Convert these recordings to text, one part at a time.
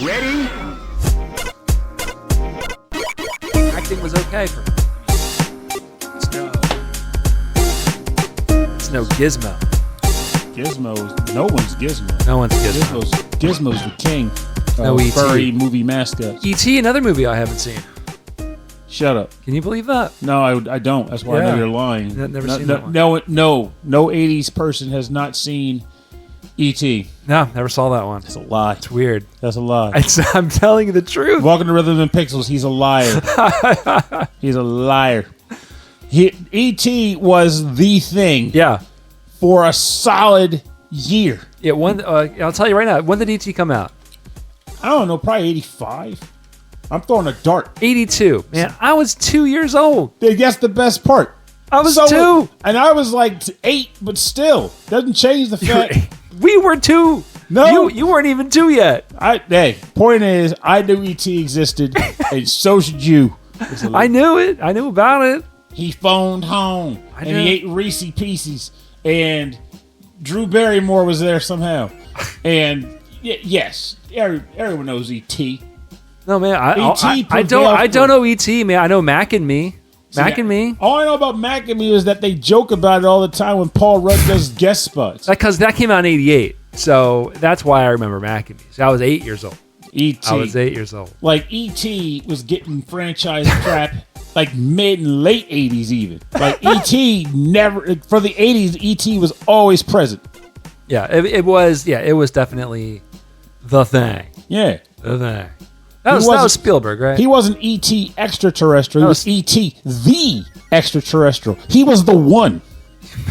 Ready? Acting was okay for me. It's no Gizmo. Gizmo. No one's Gizmo. No one's Gizmo. Gizmo's the king. No E.T. Furry movie mascot. E.T., another movie I haven't seen. Shut up. Can you believe that? No, I don't. That's why I know you're lying. Never seen that one. No 80s person has not seen E.T. No, never saw that one. That's a lie. It's weird. That's a lie. I'm telling you the truth. Welcome to Rhythm and Pixels. He's a liar. He's a liar. E.T. was the thing. Yeah. For a solid year. Yeah. I'll tell you right now. When did E.T. come out? I don't know. Probably 85. I'm throwing a dart. 82. Man, I was 2 years old. That's the best part. I was 2. And I was like 8, but still. Doesn't change the fact. We were 2. No. You weren't even 2 yet. Point is, I knew E.T. existed, and so should you. I knew it. I knew about it. He phoned home, and he ate Reese Pieces, and Drew Barrymore was there somehow. And yes, everyone knows E.T. No, man, I don't know E.T., man. I know Mac and Me. Mac and Me. All I know about Mac and Me is that they joke about it all the time when Paul Rudd does guest spots. Because that came out in 88. So that's why I remember Mac and Me. So I was 8 years old. E.T. I was 8 years old. Like, E.T. was getting franchise crap like mid and late 80s even. Like, E.T. never... For the 80s, E.T. was always present. Yeah, it was definitely the thing. Yeah. The thing. That was Spielberg, right? He wasn't E.T. extraterrestrial. He was E.T. the extraterrestrial. He was the one.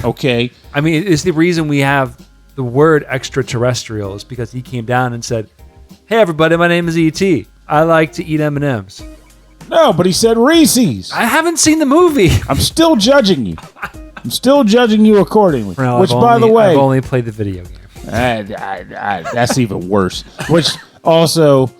Okay? I mean, it's the reason we have the word extraterrestrial is because he came down and said, "Hey, everybody, my name is E.T. I like to eat M&Ms." No, but he said Reese's. I haven't seen the movie. I'm still judging you. I'm still judging you accordingly. Well, the way... I've only played the video game. That's even worse. Which also...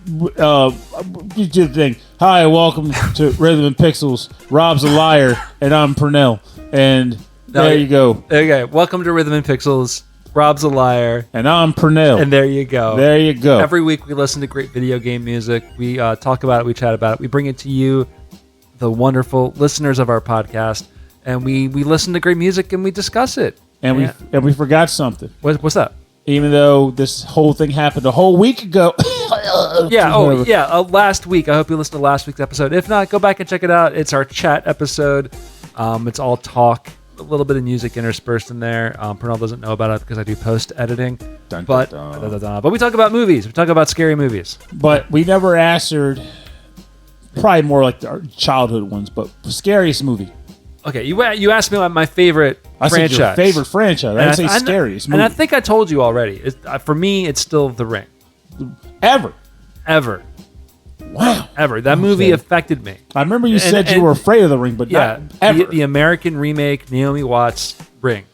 the thing. Hi, welcome to Rhythm and Pixels. Rob's a liar, and I'm Pernell. And there you go. Okay, welcome to Rhythm and Pixels. Rob's a liar, and I'm Pernell. And there you go. There you go. Every week we listen to great video game music. We talk about it. We chat about it. We bring it to you, the wonderful listeners of our podcast, and we listen to great music and we discuss it. And we forgot something. What's that? Even though this whole thing happened a whole week ago. Last week. I hope you listened to last week's episode. If not, go back and check it out. It's our chat episode. It's all talk, a little bit of music interspersed in there. Pernell doesn't know about it because I do post-editing. But we talk about movies. We talk about scary movies. But we never answered, probably more like our childhood ones, but scariest movie. Okay, you asked me about my favorite franchise. I said your favorite franchise. I didn't say scariest movie. And I think I told you already. For me, it's still The Ring. Ever. Wow. Ever. That movie affected me. I remember you said you were afraid of The Ring, but not ever. The American remake, Naomi Watts' Ring.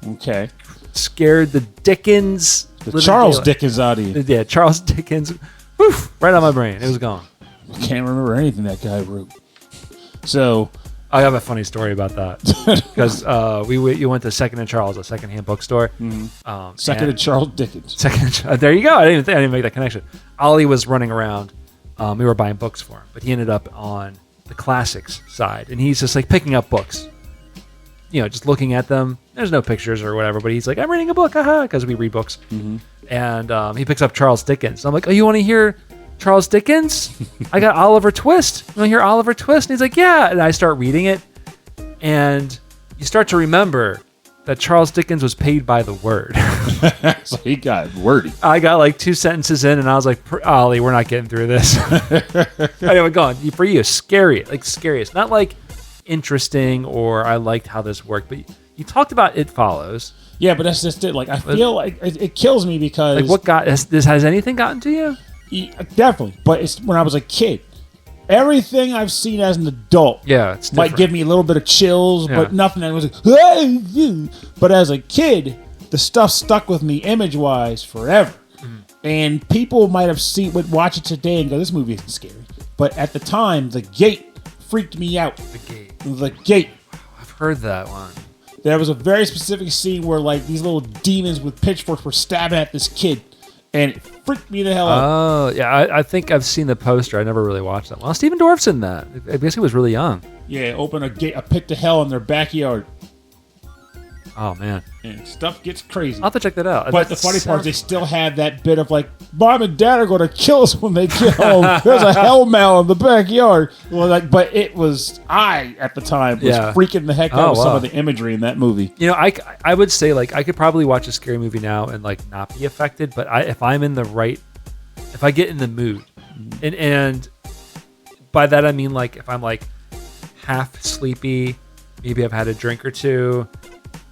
Okay. Scared the Dickens. The Charles Dickens out of you. Yeah, Charles Dickens. Woof, right on my brain. It was gone. I can't remember anything that guy wrote. So... I have a funny story about that because you went to Second and Charles, a secondhand bookstore. Mm-hmm. Second and Charles Dickens. There you go. I didn't make that connection. Ollie was running around. We were buying books for him, but he ended up on the classics side, and he's just like picking up books. Just looking at them. There's no pictures or whatever, but he's like, "I'm reading a book, haha," because we read books. Mm-hmm. And he picks up Charles Dickens. I'm like, "Oh, you want to hear Charles Dickens? I got Oliver Twist. You want to hear Oliver Twist?" And he's like, "Yeah." And I start reading it, and you start to remember that Charles Dickens was paid by the word. So he got wordy. I got like 2 sentences in, and I was like, "Ollie, we're not getting through this." Anyway, go on. For you, scariest. Not like interesting or I liked how this worked, but you talked about It Follows. Yeah, but that's just it. Like, I feel like it kills me because... Like, has anything gotten to you? Definitely, but it's when I was a kid. Everything I've seen as an adult might give me a little bit of chills, but nothing that was like, but as a kid, the stuff stuck with me image-wise forever. And people might would watch it today and go, "This movie isn't scary." But at the time, The Gate freaked me out. The Gate. I've heard that one. There was a very specific scene where like these little demons with pitchforks were stabbing at this kid. and it freaked me the hell out. Oh, yeah. I think I've seen the poster. I never really watched that. Well, Stephen Dorff's in that. I guess he was really young. Yeah, open a pit to hell in their backyard. Oh, man. And stuff gets crazy. I'll have to check that out. But the funny part is they still have that bit of like, Mom and Dad are going to kill us when they get home. There's a hellmouth in the backyard. Well, but it was, at the time, was freaking the heck out of some of the imagery in that movie. You know, I would say, like, I could probably watch a scary movie now and, like, not be affected. But if I'm in the right, if I get in the mood, and by that I mean, like, if I'm, like, half sleepy, maybe I've had a drink or two,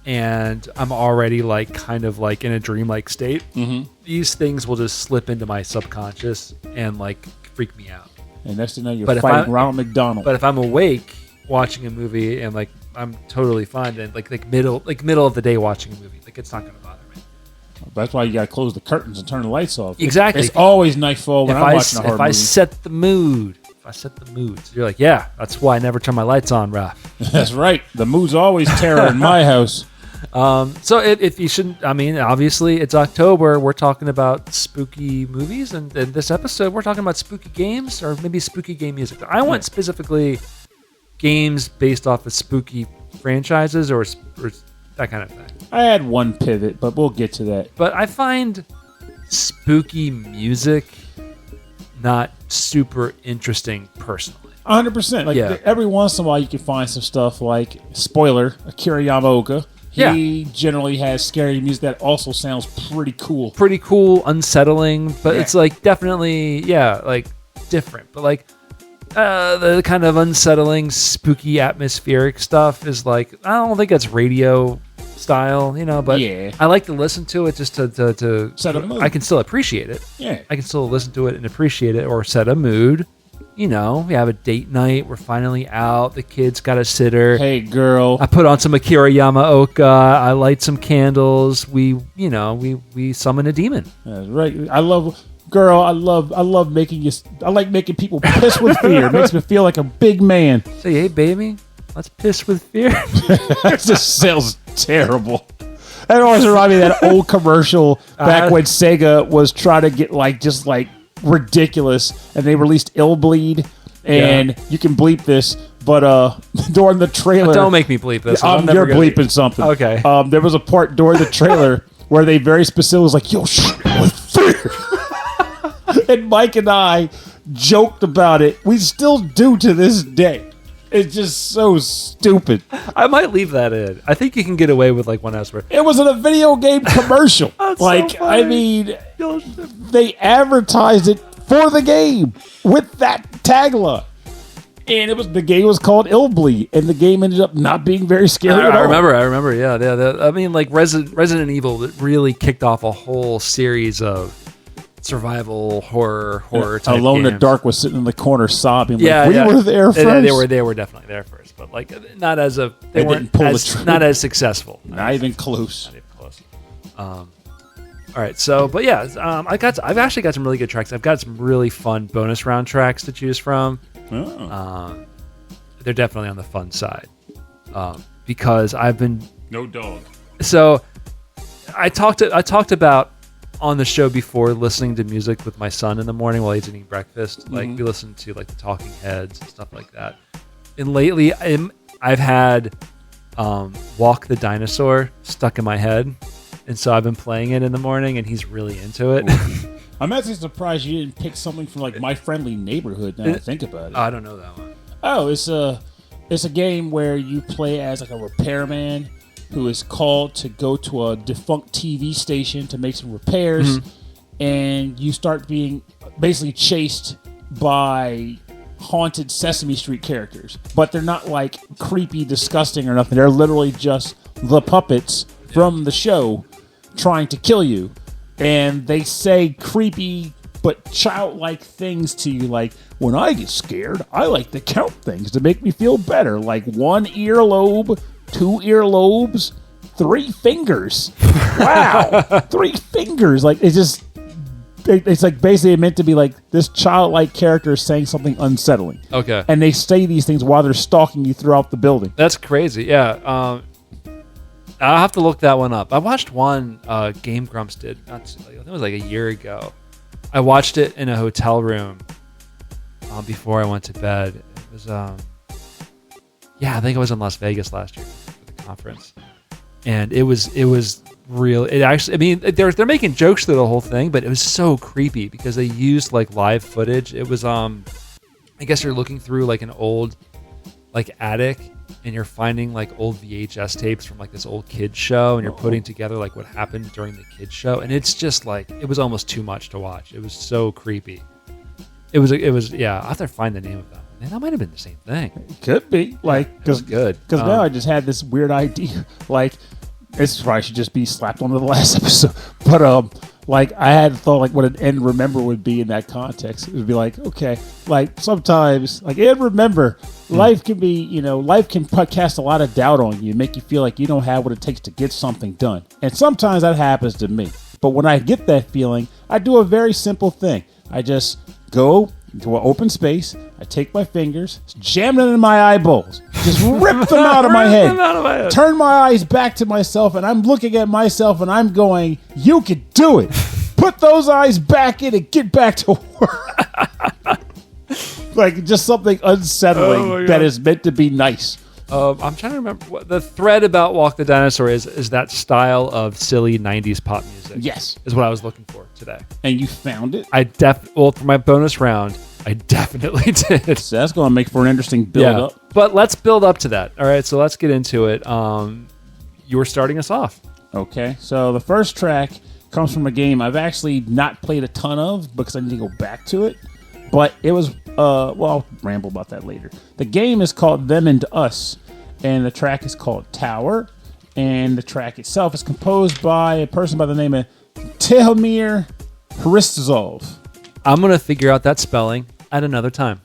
and I'm already like kind of like in a dreamlike state, these things will just slip into my subconscious and like freak me out. And next thing you know, you're fighting Ronald McDonald. But if I'm awake watching a movie and like I'm totally fine, then like middle of the day watching a movie, like it's not going to bother me. That's why you got to close the curtains and turn the lights off. Exactly. It's always nightfall when I'm watching a horror movie. If I set the mood. So you're like, yeah, that's why I never turn my lights on, Raph. That's right. The mood's always terror in my house. So if you shouldn't, I mean, obviously it's October. We're talking about spooky movies, and in this episode, we're talking about spooky games or maybe spooky game music. I want specifically games based off of spooky franchises or that kind of thing. I had one pivot, but we'll get to that. But I find spooky music not super interesting personally. 100%. Like every once in a while, you can find some stuff like, spoiler, Akira Yamaoka. He generally has scary music that also sounds pretty cool. Pretty cool, unsettling, but it's like definitely, like different. But like the kind of unsettling, spooky, atmospheric stuff is like, I don't think it's radio style, you know, but I like to listen to it just to set a mood. I can still appreciate it. Yeah. I can still listen to it and appreciate it or set a mood. You know, we have a date night. We're finally out. The kids got a sitter. Hey, girl. I put on some Akira Yamaoka. I light some candles. We summon a demon. That's right. I love making you. I like making people piss with fear. It makes me feel like a big man. Say, hey, baby, let's piss with fear. That just sounds terrible. That always reminds me of that old commercial back when Sega was trying to get ridiculous, and they released Ill Bleed, and you can bleep this, but during the trailer, don't make me bleep this. You're bleeping something. Okay. There was a part during the trailer where they very specifically was like, "Yo, shit with fear," and Mike and I joked about it. We still do to this day. It's just so stupid. I might leave that in. I think you can get away with like one S word. It was in a video game commercial. So I mean, they advertised it for the game with that tagline. And the game was called Ill Bleed, and the game ended up not being very scary at all. I remember, yeah. I mean, like Resident Evil, that really kicked off a whole series of survival horror type Alone in the games. Dark was sitting in the corner sobbing. We Yeah. were there first. They were definitely there first, but like not as a they didn't pull the trigger. Not as successful. Not even close. All right, so but yeah, I've actually got some really good tracks. I've got some really fun bonus round tracks to choose from. They're definitely on the fun side because I've been no dog. So I talked about on the show before listening to music with my son in the morning while he's eating breakfast. Like we listen to like the Talking Heads and stuff like that. And lately I've had Walk the Dinosaur stuck in my head. And so I've been playing it in the morning and he's really into it. I'm actually surprised you didn't pick something from like My Friendly Neighborhood now I think about it. I don't know that one. Oh, it's a game where you play as like a repairman who is called to go to a defunct TV station to make some repairs, and you start being basically chased by haunted Sesame Street characters. But they're not like creepy, disgusting or nothing. They're literally just the puppets from the show trying to kill you. And they say creepy but childlike things to you, like, when I get scared, I like to count things to make me feel better, like 1 earlobe, 2 earlobes, 3 fingers. Wow, 3 fingers. Like it's like basically meant to be like this childlike character is saying something unsettling. Okay, and they say these things while they're stalking you throughout the building. That's crazy. Yeah. I'll have to look that one up. I watched one Game Grumps did. I think it was like a year ago. I watched it in a hotel room before I went to bed. It was, I think I was in Las Vegas last year for the conference, and it was real. It actually, I mean, they're making jokes through the whole thing, but it was so creepy because they used like live footage. It was I guess you're looking through like an old like attic, and you're finding like old VHS tapes from like this old kids show, and you're putting together like what happened during the kids show, and it's just like it was almost too much to watch. It was so creepy. It was I'll have to find the name of that. Man, that might have been the same thing. It could be like because good. Because now I just had this weird idea. Like it's probably should just be slapped onto the last episode, but like I had thought like what an end remember would be in that context. It would be like, okay, like sometimes like and remember, life can be, life can cast a lot of doubt on you, make you feel like you don't have what it takes to get something done. And sometimes that happens to me. But when I get that feeling, I do a very simple thing. I just go into an open space, I take my fingers, jam them in my eyeballs, just rip them out of my head, turn my eyes back to myself, and I'm looking at myself and I'm going, you can do it. Put those eyes back in and get back to work. Like just something unsettling that is meant to be nice. I'm trying to remember what the thread about Walk the Dinosaur is that style of silly 90s pop music. Yes. Is what I was looking for today. And you found it? For my bonus round, I definitely did. So that's going to make for an interesting build-up. But let's build up to that. All right, so let's get into it. You were starting us off. Okay, so the first track comes from a game I've actually not played a ton of because I need to go back to it. But it was, I'll ramble about that later. The game is called Them and Us, and the track is called Tower. And the track itself is composed by a person by the name of Tihomir Hristozov. I'm going to figure out that spelling at another time.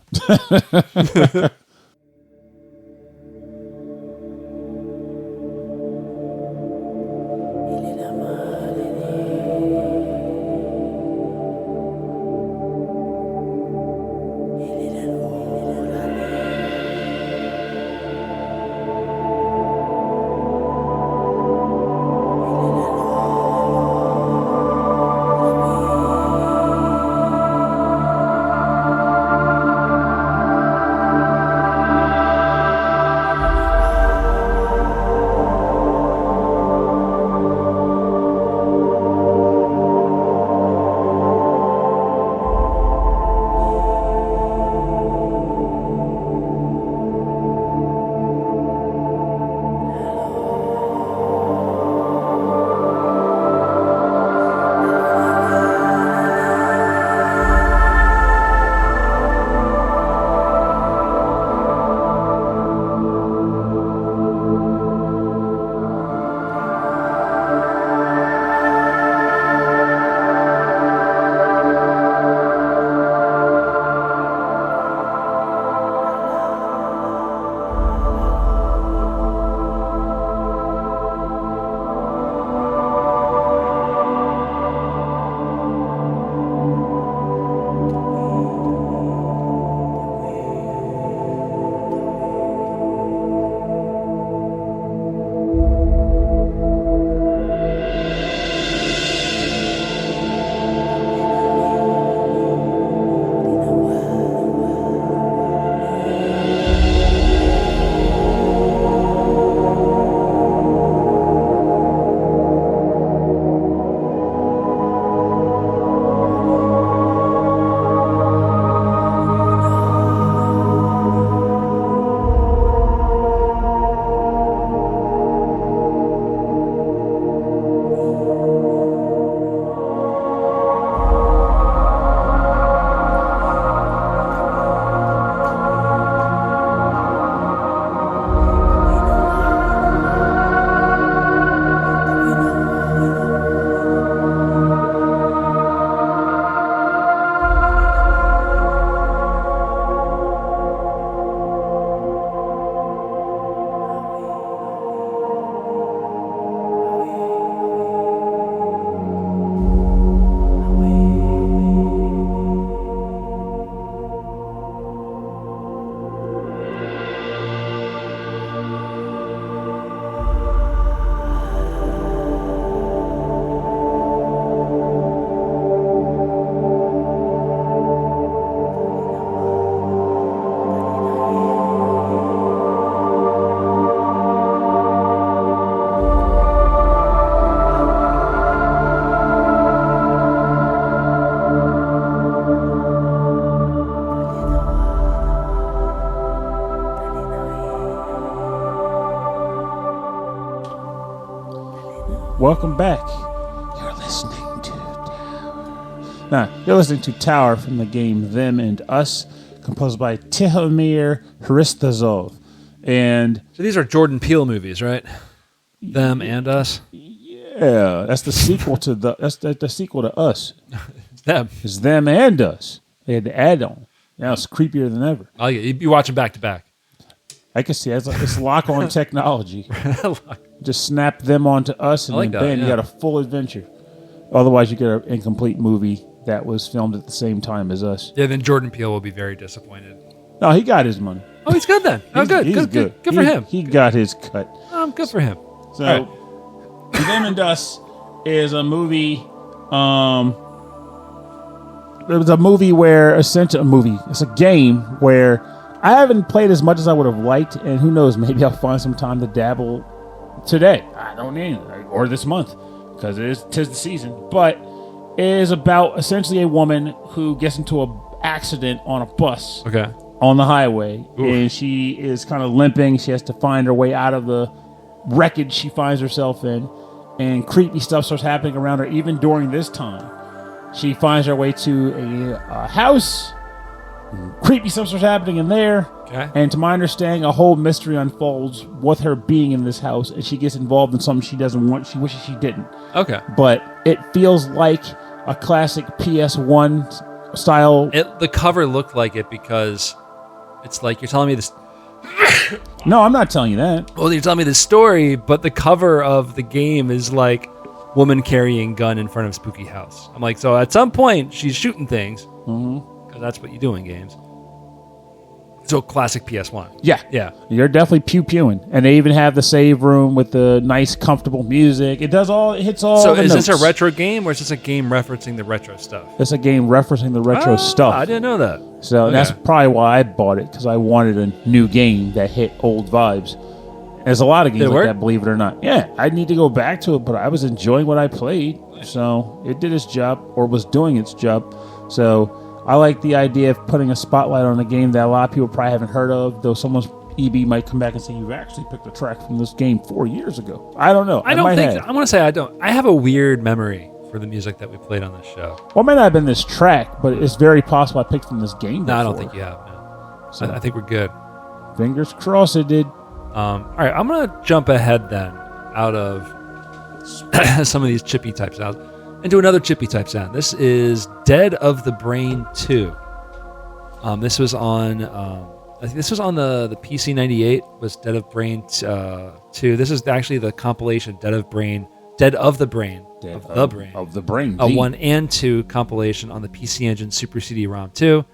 welcome back. You're listening to Tower. You're listening to Tower from the game Them and Us, composed by Tihomir Hristazov. And so these are Jordan Peele movies, right? Them and Us. Yeah, that's the sequel to the sequel to Us. It's them. It's Them and Us. They had the add-on. Now it's creepier than ever. Oh, yeah, you'd be watching back to back. I can see it's lock-on technology. Just snap them onto Us, and then you got a full adventure. Otherwise, you get an incomplete movie that was filmed at the same time as Us. Yeah, then Jordan Peele will be very disappointed. No, he got his money. Oh, he's good then. Oh, good. He's good for him. He got his cut. Good for him. So, Them and Us is a movie. It was a movie where it's a game where I haven't played as much as I would have liked, and who knows, maybe I'll find some time to dabble today. I don't need it, or this month, because tis the season. But it is about essentially a woman who gets into an accident on a bus on the highway. Oof. And she is kind of limping. She has to find her way out of the wreckage she finds herself in, and creepy stuff starts happening around her even during this time. She finds her way to a house. Creepy stuff starts happening in there. Okay. And to my understanding, a whole mystery unfolds with her being in this house, and she gets involved in something she doesn't want. She wishes she didn't. Okay. But it feels like a classic PS1 style. The cover looked like it because it's like you're telling me this. No, I'm not telling you that. Well, you're telling me the story, but the cover of the game is like woman carrying gun in front of spooky house. I'm like, so at some point she's shooting things. Because that's what you do in games. So classic PS1. Yeah. You're definitely pew-pewing. And they even have the save room with the nice, comfortable music. It hits all So the is notes. this a retro game, or is this a game referencing the retro stuff? It's a game referencing the retro stuff. I didn't know that. So that's probably why I bought it, because I wanted a new game that hit old vibes. There's a lot of games like that, believe it or not. Yeah, I need to go back to it, but I was enjoying what I played. So it did its job, or was doing its job. So I like the idea of putting a spotlight on a game that a lot of people probably haven't heard of, though someone's EB might come back and say, you've actually picked a track from this game 4 years ago. I don't know. I want to say I don't. I have a weird memory for the music that we played on this show. Well, it might not have been this track, but it's very possible I picked from this game before. No, I don't think you have. No. So I think we're good. Fingers crossed it did. All right, I'm going to jump ahead then out of some of these chippy type sounds into another chippy type sound. This is Dead of the Brain 2. This was on, I think this was on the PC 98, was Dead of Brain 2. This is actually the compilation Dead of the Brain. Of the Brain. A 1 and 2 compilation on the PC Engine Super CD-ROM 2.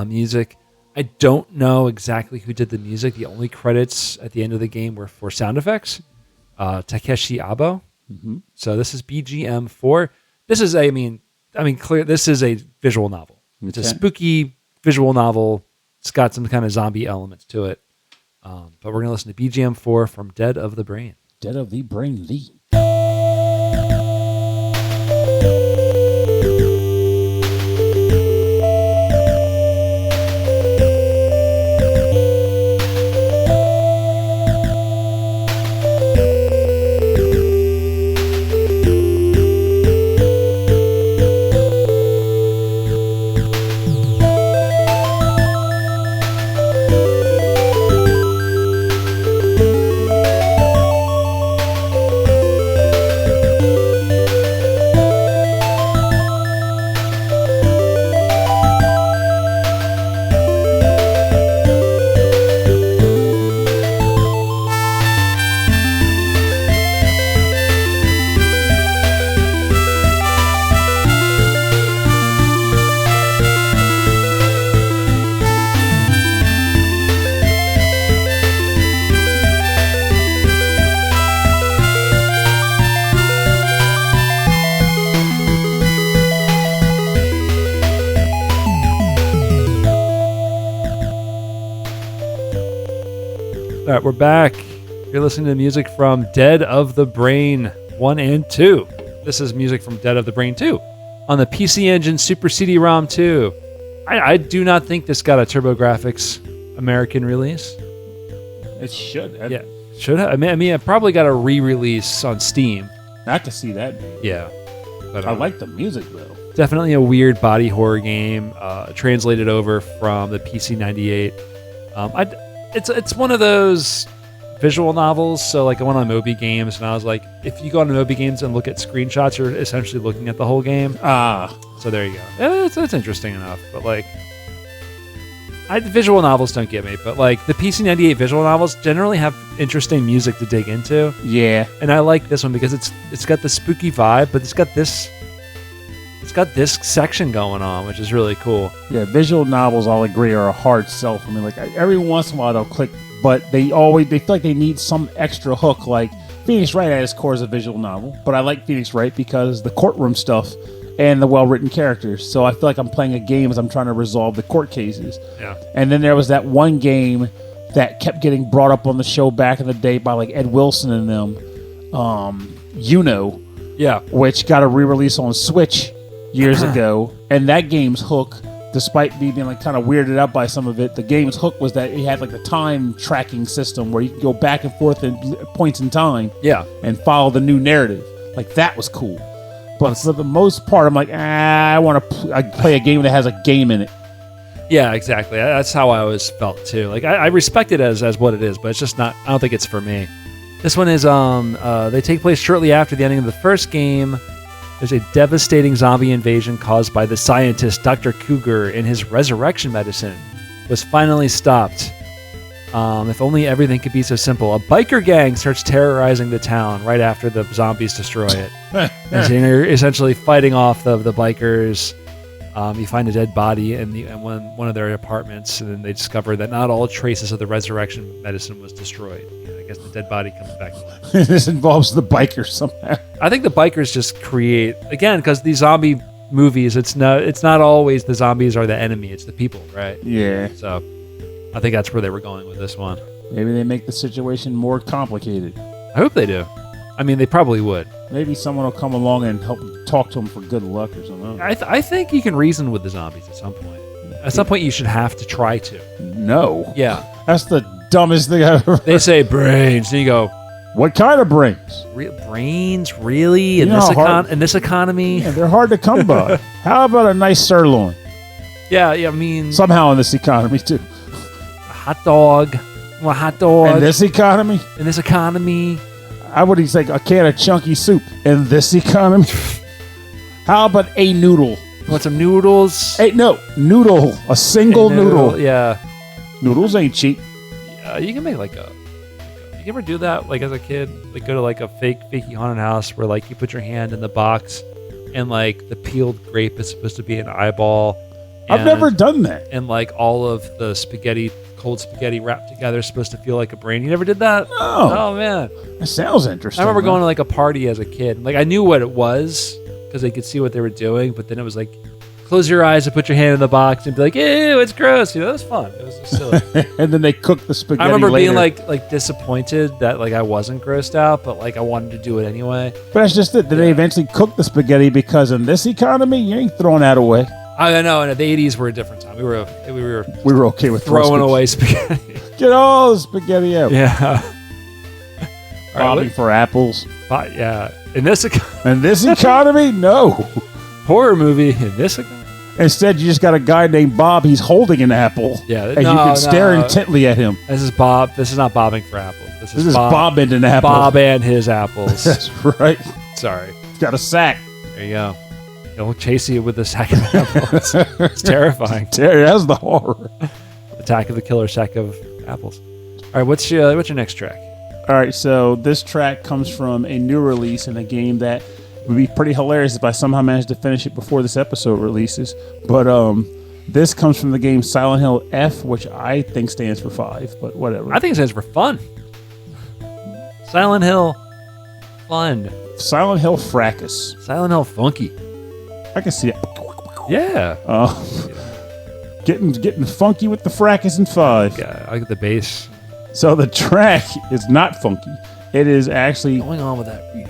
Music. I don't know exactly who did the music. The only credits at the end of the game were for sound effects. Takeshi Abo. Mm-hmm. So this is BGM 4. This is this is a visual novel. Okay. It's a spooky visual novel. It's got some kind of zombie elements to it. But we're going to listen to BGM 4 from Dead of the Brain. Dead of the Brain Lee. All right, we're back. You're listening to music from Dead of the Brain 1 and 2. This is music from Dead of the Brain 2 on the PC Engine Super CD-ROM 2. I do not think this got a TurboGrafx American release. It should. Yeah, should have. I mean, it probably got a re-release on Steam. I can see that. Yeah. But I like the music, though. Definitely a weird body horror game, translated over from the PC 98. It's one of those visual novels. So like I went on Moby Games, and I was like, if you go on Moby Games and look at screenshots, you're essentially looking at the whole game. So there you go. It's interesting enough, but like, visual novels don't get me. But like the PC 98 visual novels generally have interesting music to dig into. Yeah, and I like this one because it's got the spooky vibe, but it's got this section going on, which is really cool. Yeah, visual novels, I'll agree, are a hard sell for me. Like every once in a while they'll click, but they feel like they need some extra hook. Like Phoenix Wright at its core is a visual novel, but I like Phoenix Wright because the courtroom stuff and the well-written characters. So I feel like I'm playing a game as I'm trying to resolve the court cases. Yeah. And then there was that one game that kept getting brought up on the show back in the day by like Ed Wilson and them, Yeah. Which got a re-release on Switch years ago, and that game's hook, despite me being like kind of weirded out by some of it, the game's hook was that it had like the time tracking system where you can go back and forth in points in time, and follow the new narrative. Like that was cool, but for the most part, I'm like, I want to play a game that has a game in it. Yeah, exactly. That's how I always felt too. Like I respect it as what it is, but it's just not. I don't think it's for me. This one is they take place shortly after the ending of the first game. There's a devastating zombie invasion caused by the scientist Dr. Cougar, and his resurrection medicine was finally stopped. If only everything could be so simple. A biker gang starts terrorizing the town right after the zombies destroy it. And so you're essentially fighting off the bikers. You find a dead body in one of their apartments, and then they discover that not all traces of the resurrection medicine was destroyed. I guess the dead body comes back to life. This involves the bikers somehow. I think the bikers just create, again, because these zombie movies, it's not always the zombies are the enemy, it's the people, right? Yeah. So I think that's where they were going with this one. Maybe they make the situation more complicated. I hope they do. I mean, they probably would. Maybe someone will come along and help talk to them for good luck or something. I think you can reason with the zombies at some point. At some point, you should have to try to. No. Yeah. That's the dumbest thing I've ever heard. They say brains, and you go, what kind of brains? Brains? Really? In this economy? Yeah, they're hard to come by. How about a nice sirloin? Yeah, I mean... Somehow in this economy, too. A hot dog. Well, a hot dog. In this economy? In this economy. I would say a can of chunky soup in this economy. How about a noodle? Want some noodles? Noodle. A single noodle. Yeah. Noodles ain't cheap. You can make you ever do that, like as a kid? Like go to like a fakey haunted house where like you put your hand in the box and like the peeled grape is supposed to be an eyeball. I've never done that. And like all of the cold spaghetti wrapped together is supposed to feel like a brain. You never did that? No. Oh, man. That sounds interesting. I remember going to like a party as a kid. Like I knew what it was because I could see what they were doing, but then it was like, close your eyes and put your hand in the box and be like, ew, it's gross. It was fun. It was just silly. And then they cooked the spaghetti I remember later. being like disappointed that like I wasn't grossed out, but like I wanted to do it anyway. But that's just it. Did they eventually cook the spaghetti? Because in this economy, you ain't throwing that away. I know, and the 80s were a different time. We were okay with throwing away spaghetti. Get all the spaghetti out. Yeah. Bobbing for apples. Yeah. In this economy, no. Horror movie in this economy. Instead, you just got a guy named Bob. He's holding an apple. Yeah. And you can stare intently at him. This is Bob. This is not bobbing for apples. This is Bob and an apple. Bob and his apples. That's right. Sorry. He's got a sack. There you go. He'll chase you with a sack of apples. It's terrifying. That's the horror. Attack of the Killer Sack of Apples. All right, what's your next track? All right, so this track comes from a new release in a game that would be pretty hilarious if I somehow managed to finish it before this episode releases. But this comes from the game Silent Hill F, which I think stands for 5, but whatever. I think it stands for fun. Silent Hill fun. Silent Hill fracas. Silent Hill funky. I can see it. Yeah. Getting funky with the fracas in 5. Yeah, I get the bass. So the track is not funky. It is actually what's going on with that radio?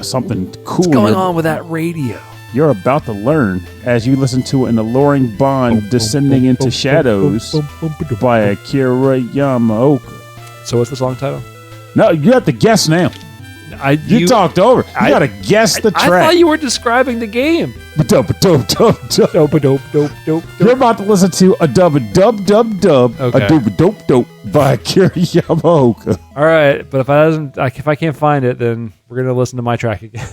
Something cool. What's going on with that radio? You're about to learn as you listen to an alluring bond descending into shadows by Akira Yamaoka. So what's the song title? No, you have to guess now. You talked over. You got to guess the track. I thought you were describing the game. You're about to listen to a dub-a-dub-dub-dub, a doop-a-dope-dope by Akira Yamaoka. All right, but if I can't find it, then we're going to listen to my track again.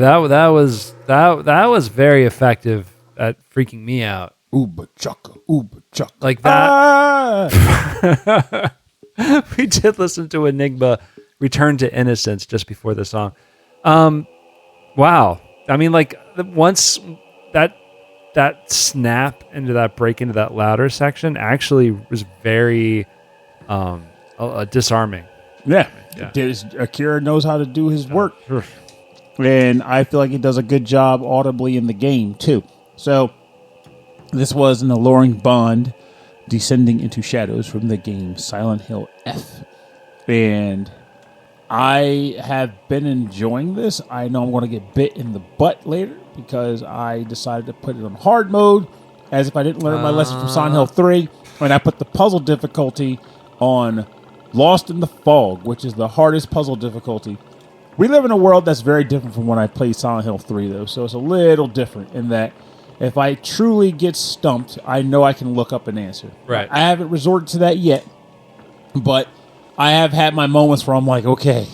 That was very effective at freaking me out. Uba chaka, uba chaka. Like that. We did listen to Enigma Return to Innocence just before the song. Wow. I mean, like once that snap into that break into that louder section actually was very disarming. Yeah. Akira knows how to do his work. And I feel like he does a good job audibly in the game, too. So, this was an alluring bond descending into shadows from the game Silent Hill F. And I have been enjoying this. I know I'm going to get bit in the butt later because I decided to put it on hard mode as if I didn't learn my lesson from Silent Hill 3. And I put the puzzle difficulty on Lost in the Fog, which is the hardest puzzle difficulty. We live in a world that's very different from when I played Silent Hill 3, though. So it's a little different in that if I truly get stumped, I know I can look up an answer. Right. I haven't resorted to that yet, but I have had my moments where I'm like, okay,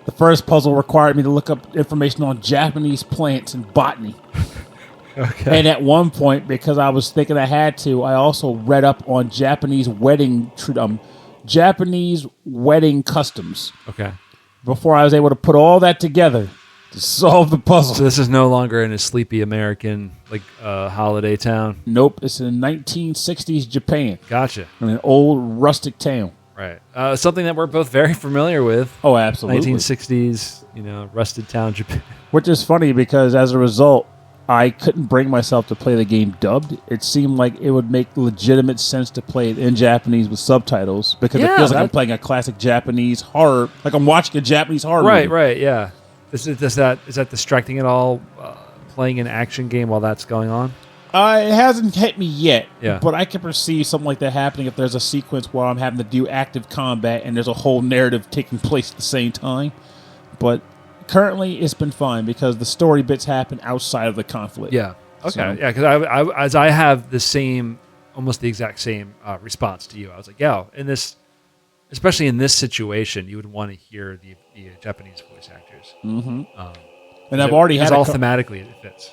the first puzzle required me to look up information on Japanese plants and botany. Okay. And at one point, because I was thinking I had to, I also read up on Japanese wedding customs. Okay. Before I was able to put all that together to solve the puzzle. So this is no longer in a sleepy American holiday town. Nope, it's in 1960s Japan. Gotcha. In an old rustic town. Right. Something that we're both very familiar with. Oh, absolutely. 1960s, rusted town Japan. Which is funny because as a result, I couldn't bring myself to play the game dubbed. It seemed like it would make legitimate sense to play it in Japanese with subtitles because it feels like I'm playing a classic Japanese horror, like I'm watching a Japanese horror movie. Right, yeah. Is that distracting at all, playing an action game while that's going on? It hasn't hit me yet, yeah. But I can perceive something like that happening if there's a sequence where I'm having to do active combat and there's a whole narrative taking place at the same time. But currently, it's been fine because the story bits happen outside of the conflict. Yeah. Okay. Yeah, because I have the same, almost the exact same response to you. I was like, yeah, especially in this situation, you would want to hear the Japanese voice actors. Mm-hmm. And I've already had all thematically it fits.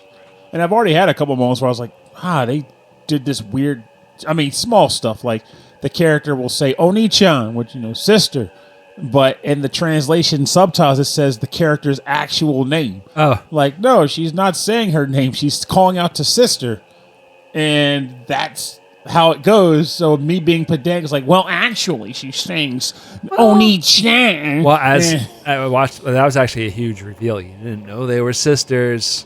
And I've already had a couple moments where I was like, they did this weird, small stuff. Like the character will say Oni-chan, which, sister. But in the translation subtitles, it says the character's actual name. Oh. Like, no, she's not saying her name. She's calling out to sister. And that's how it goes. So me being pedantic is like, well, actually, she sings Oni-chan. Well, as I watched, that was actually a huge reveal. You didn't know they were sisters.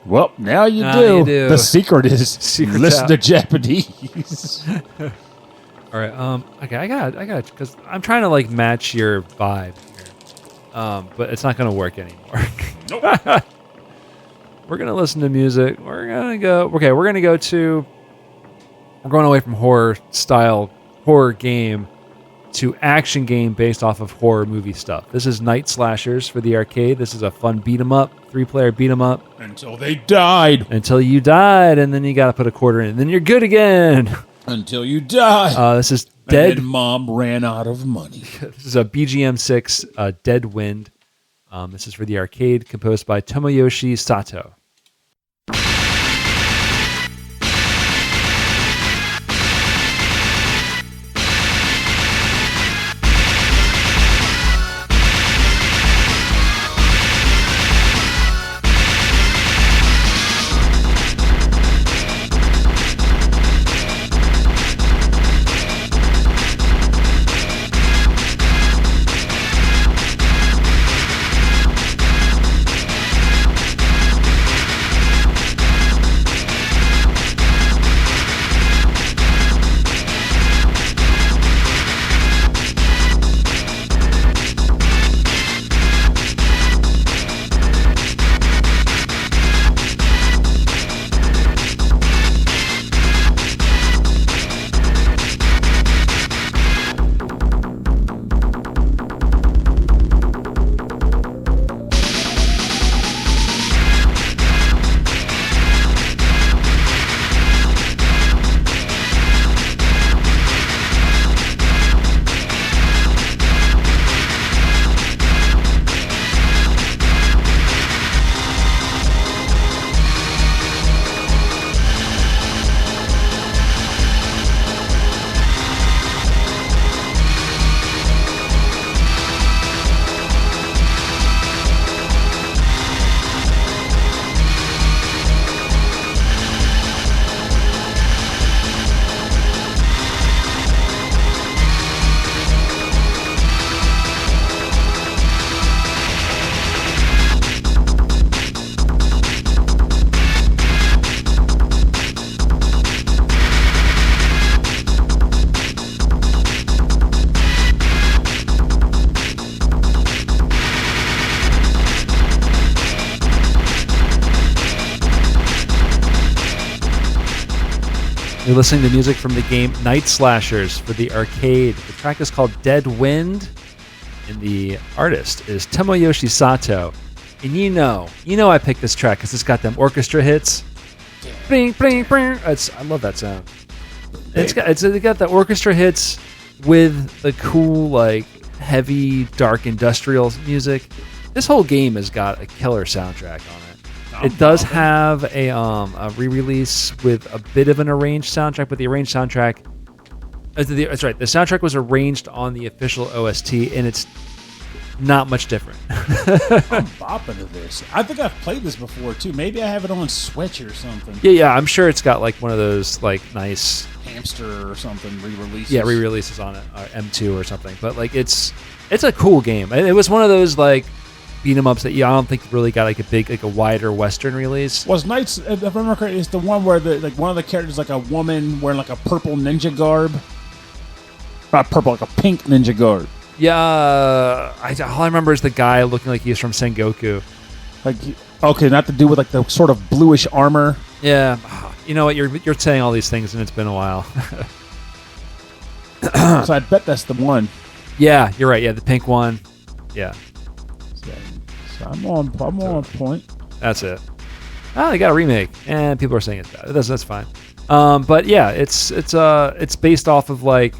Well, now you do. The secret is listen to Japanese. All right. Okay. I got because I'm trying to match your vibe here, but it's not going to work anymore. Nope. We're gonna listen to music. We're gonna go. Okay. We're going away from horror game to action game based off of horror movie stuff. This is Night Slashers for the arcade. This is a fun beat 'em up, 3-player beat 'em up. Until they died. Until you died, and then you got to put a quarter in, and then you're good again. Until you die. This is Dead. And Mom ran out of money. This is a BGM 6 Dead Wind. This is for the arcade, composed by Tomoyoshi Sato. You're listening to music from the game Night Slashers for the arcade. The track is called Dead Wind. and the artist is Tomoyoshi Sato. And you know I picked this track because it's got them orchestra hits. Bing, bing, bing. I love that sound. It got the orchestra hits with the cool, like, heavy, dark industrial music. This whole game has got a killer soundtrack on it. It does have a re-release with a bit of an arranged soundtrack, but the arranged soundtrack... That's right. The soundtrack was arranged on the official OST, and it's not much different. I'm bopping to this. I think I've played this before, too. Maybe I have it on Switch or something. Yeah, I'm sure it's got, like, one of those, like, nice... Hamster or something re-releases. Yeah, re-releases on it, M2 or something. But, like, it's a cool game. It was one of those, like, beat 'em ups that I don't think really got, like, a wider Western release. Was Knights, if I remember correctly, it's the one where one of the characters is like a woman wearing, like, a purple ninja garb. Not purple, like a pink ninja garb. Yeah, all I remember is the guy looking like he's from Sengoku. Like, okay, not the dude with, like, the sort of bluish armor. Yeah, you know what? You're saying all these things, and it's been a while. So I bet that's the one. Yeah, you're right. Yeah, the pink one. Yeah. So I'm on point. That's it. Oh, they got a remake, and people are saying it's bad. That's fine. But yeah, it's based off of, like,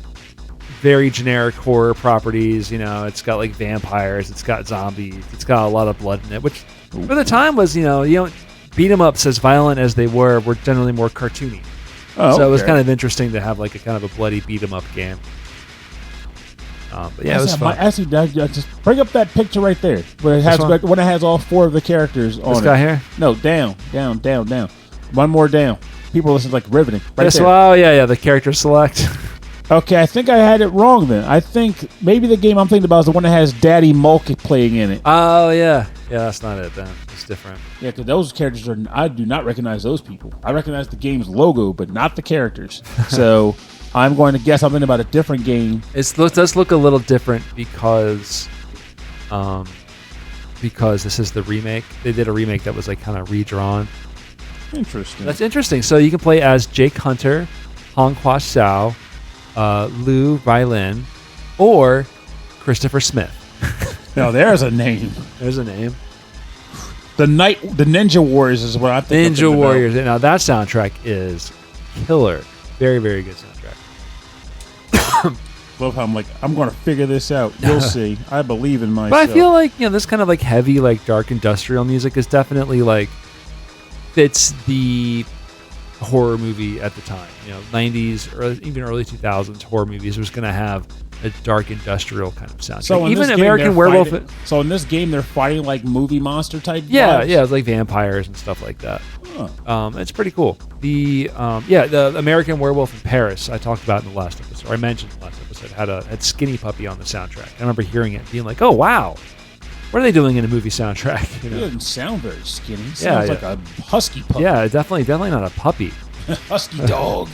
very generic horror properties. You know, it's got, like, vampires, it's got zombies, it's got a lot of blood in it, which for the time was, you know, beat 'em ups, as violent as they were generally more cartoony. Oh, so it was kind of interesting to have, like, a kind of a bloody beat 'em up game. But yeah, it was fun. Actually, just bring up that picture right there when it has all four of the characters on it. This guy here? No, down. One more down. People listen like riveting. Right yes, there. Well, yeah, the character select. Okay, I think I had it wrong then. I think maybe the game I'm thinking about is the one that has Daddy Mulk playing in it. Oh, yeah. Yeah, that's not it then. It's different. Yeah, because those characters I do not recognize those people. I recognize the game's logo, but not the characters. So I'm going to guess something about a different game. It does look a little different because this is the remake. They did a remake that was, like, kind of redrawn. Interesting. That's interesting. So you can play as Jake Hunter, Hong Hua Sao, Lou Violin, or Christopher Smith. Now there's a name. There's a name. The Ninja Warriors is what I think. Ninja Warriors. Now that soundtrack is killer. Very, very good soundtrack. Love how I'm like, I'm going to figure this out. You'll see. I believe in myself. But I feel like, you know, this kind of, like, heavy, like, dark industrial music is definitely, like, fits the horror movie at the time. You know, 90s or even early 2000s horror movies was going to have a dark industrial kind of soundtrack. So even American Werewolf. So in this game, they're fighting like movie monster type. Yeah, it's like vampires and stuff like that. Huh. It's pretty cool. The American Werewolf in Paris I talked about in the last episode. Or I mentioned in the last episode had Skinny Puppy on the soundtrack. I remember hearing it, being like, "Oh wow, what are they doing in a movie soundtrack?" You know? It doesn't sound very skinny. It sounds like a husky puppy. Yeah, definitely not a puppy. Husky dog.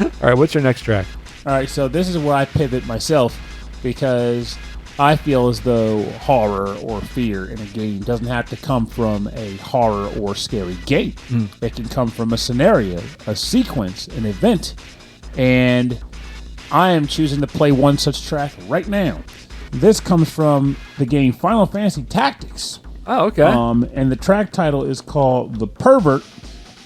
All right, what's your next track? All right, so this is where I pivot myself because I feel as though horror or fear in a game doesn't have to come from a horror or scary game. It can come from a scenario, a sequence, an event. And I am choosing to play one such track right now. This comes from the game Final Fantasy Tactics. Oh, okay. And the track title is called The Pervert,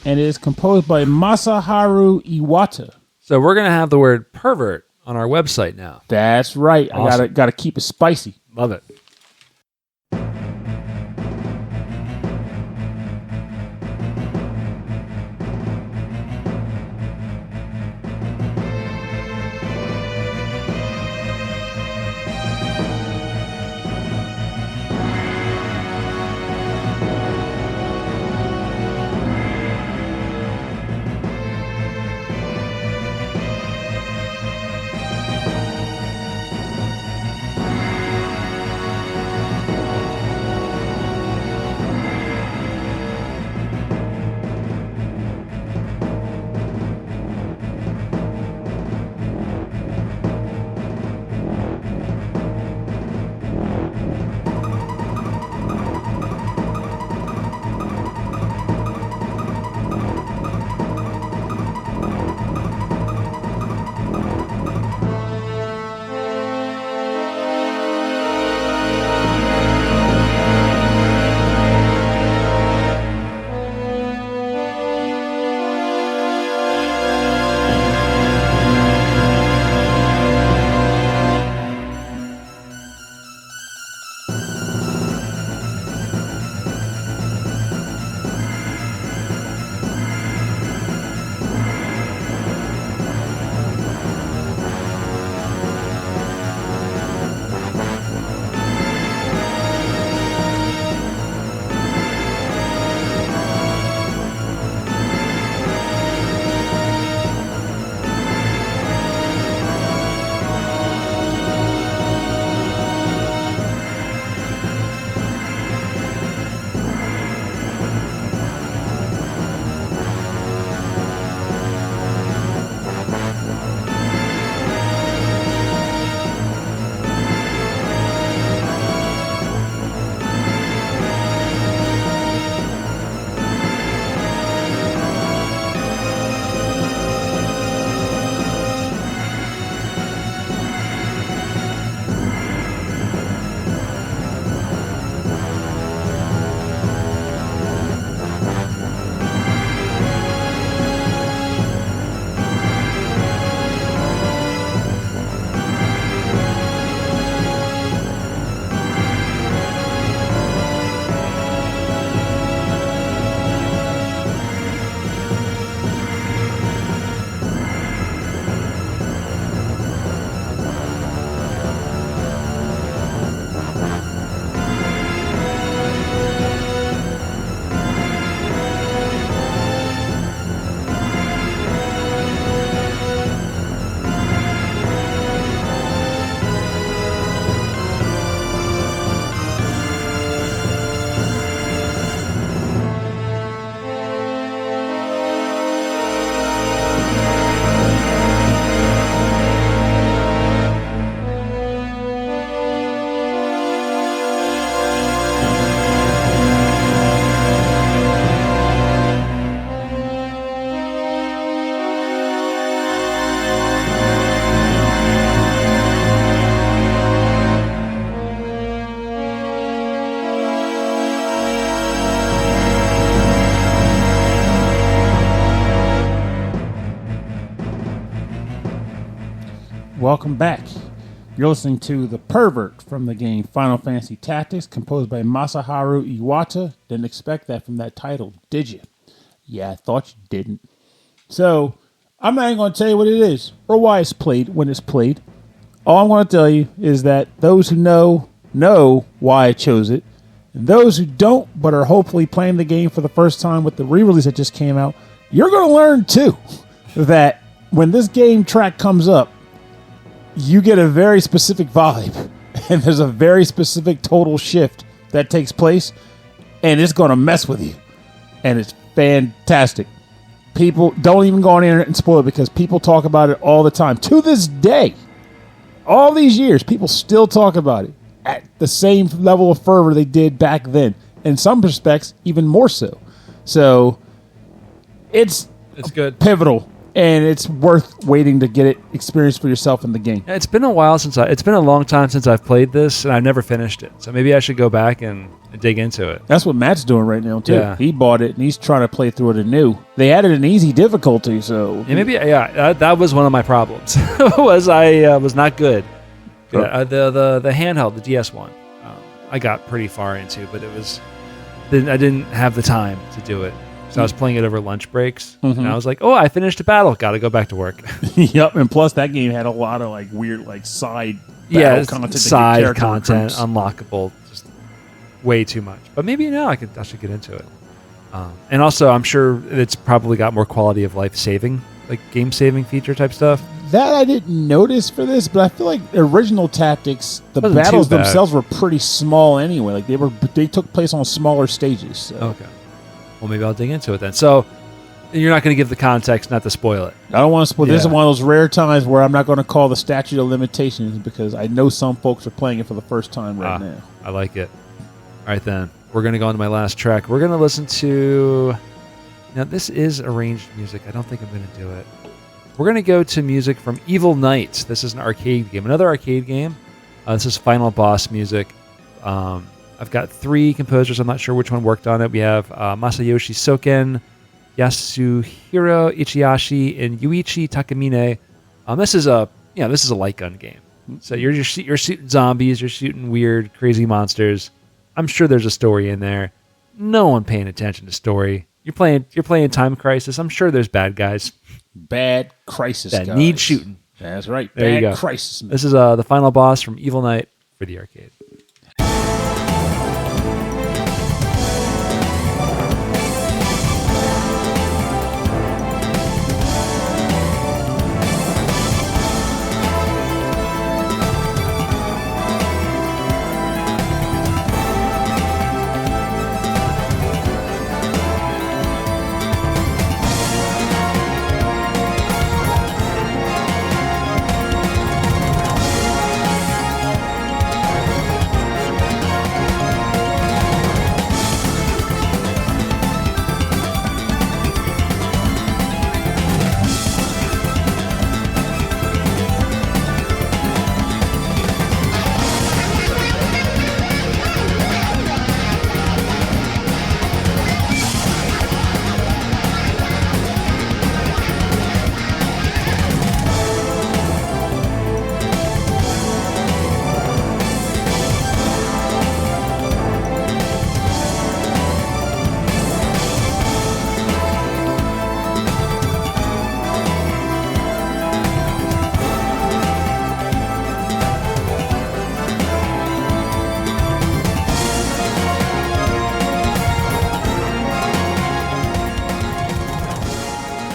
and it is composed by Masaharu Iwata. So we're going to have the word pervert on our website now. That's right. Awesome. I gotta keep it spicy. Love it. welcome back. You're listening to The Pervert from the game Final Fantasy Tactics, composed by Masaharu Iwata. Didn't expect that from that title, did you? Yeah, I thought you didn't. So, I'm not even going to tell you what it is, or why it's played when it's played. All I'm going to tell you is that those who know why I chose it, and those who don't, but are hopefully playing the game for the first time with the re-release that just came out, you're going to learn, too, that when this game track comes up, you get a very specific vibe, and there's a very specific total shift that takes place, and it's going to mess with you. And it's fantastic. People don't even go on the internet and spoil it because people talk about it all the time. To this day, all these years, people still talk about it at the same level of fervor they did back then. In some respects, even more so. So, it's good, pivotal. And it's worth waiting to get it experienced for yourself in the game. It's been a while it's been a long time since I've played this, and I've never finished it. So maybe I should go back and dig into it. That's what Matt's doing right now, too. Yeah. He bought it, and he's trying to play through it anew. They added an easy difficulty, so... That was one of my problems. I was not good. Sure. The handheld, the DS one, I got pretty far into, but I didn't have the time to do it. So I was playing it over lunch breaks, and I was like, I finished a battle. Got to go back to work. Yep, and plus that game had a lot of weird side content. Side content, unlockable, just way too much. But maybe now I should get into it. And also, I'm sure it's probably got more quality of life saving, like game saving feature type stuff. That I didn't notice for this, but I feel like original Tactics, the battles themselves were pretty small anyway. Like they took place on smaller stages. So. Okay. Well, maybe I'll dig into it then. So, you're not going to give the context, not to spoil it. I don't want to spoil. Yeah. This is one of those rare times where I'm not going to call the statute of limitations because I know some folks are playing it for the first time right now. I like it. All right, then. We're going to go on to my last track. We're going to listen to... Now, this is arranged music. I don't think I'm going to do it. We're going to go to music from Evil Knights. This is an arcade game. Another arcade game. This is Final Boss music. I've got 3 composers. I'm not sure which one worked on it. We have Masayoshi Soken, Yasuhiro Ichihashi, and Yuichi Takamine. This is a light gun game. So you're shooting zombies. You're shooting weird, crazy monsters. I'm sure there's a story in there. No one paying attention to story. You're playing Time Crisis. I'm sure there's bad guys. Bad crisis that guys. need shooting. That's right. There you go. Bad crisis. Man. This is the final boss from Evil Knight for the arcade.